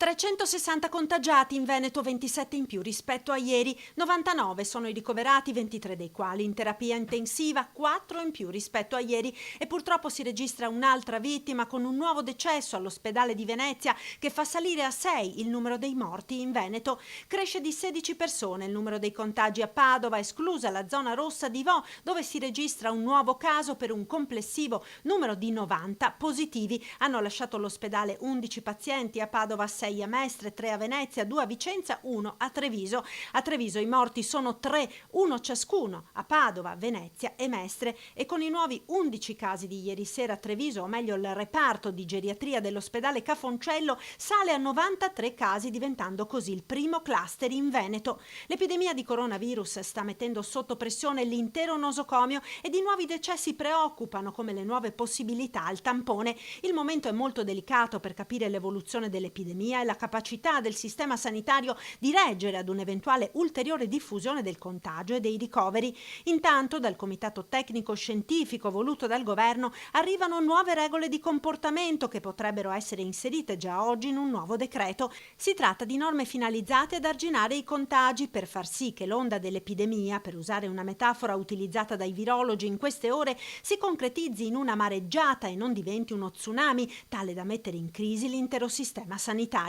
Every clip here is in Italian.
360 contagiati in Veneto, 27 in più rispetto a ieri, 99 sono i ricoverati, 23 dei quali in terapia intensiva, 4 in più rispetto a ieri e purtroppo si registra un'altra vittima con un nuovo decesso all'ospedale di Venezia che fa salire a 6 il numero dei morti in Veneto. Cresce di 16 persone il numero dei contagi a Padova, esclusa la zona rossa di Vo, dove si registra un nuovo caso per un complessivo numero di 90 positivi. Hanno lasciato l'ospedale 11 pazienti a Padova, 6 a Mestre, 3 a Venezia, 2 a Vicenza, 1 a Treviso. A Treviso i morti sono 3, 1 ciascuno a Padova, Venezia e Mestre, e con i nuovi 11 casi di ieri sera a Treviso, o meglio il reparto di geriatria dell'ospedale Ca' Foncello sale a 93 casi, diventando così il primo cluster in Veneto. L'epidemia di coronavirus sta mettendo sotto pressione l'intero nosocomio e di nuovi decessi preoccupano, come le nuove possibilità al tampone. Il momento è molto delicato per capire l'evoluzione dell'epidemia e la capacità del sistema sanitario di reggere ad un'eventuale ulteriore diffusione del contagio e dei ricoveri. Intanto, dal comitato tecnico scientifico voluto dal governo arrivano nuove regole di comportamento che potrebbero essere inserite già oggi in un nuovo decreto. Si tratta di norme finalizzate ad arginare i contagi per far sì che l'onda dell'epidemia, per usare una metafora utilizzata dai virologi in queste ore, si concretizzi in una mareggiata e non diventi uno tsunami tale da mettere in crisi l'intero sistema sanitario.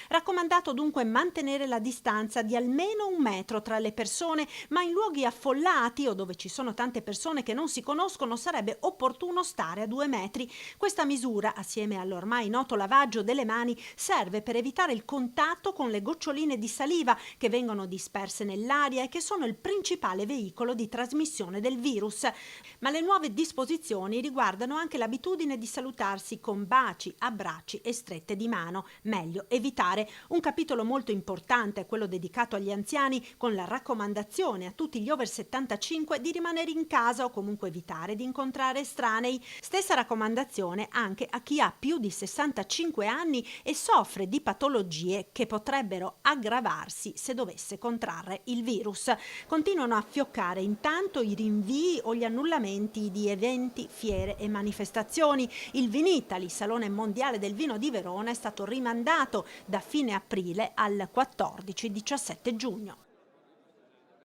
Raccomandato dunque mantenere la distanza di almeno 1 metro tra le persone, ma in luoghi affollati o dove ci sono tante persone che non si conoscono sarebbe opportuno stare a 2 metri. Questa misura, assieme all'ormai noto lavaggio delle mani, serve per evitare il contatto con le goccioline di saliva che vengono disperse nell'aria e che sono il principale veicolo di trasmissione del virus. Ma le nuove disposizioni riguardano anche l'abitudine di salutarsi con baci, abbracci e strette di mano. Meglio evitare. Un capitolo molto importante è quello dedicato agli anziani, con la raccomandazione a tutti gli over 75 di rimanere in casa o comunque evitare di incontrare estranei. Stessa raccomandazione anche a chi ha più di 65 anni e soffre di patologie che potrebbero aggravarsi se dovesse contrarre il virus. Continuano a fioccare intanto i rinvii o gli annullamenti di eventi, fiere e manifestazioni. Il Vinitaly, Salone Mondiale del Vino di Verona, è stato rimandato da fine aprile al 14-17 giugno.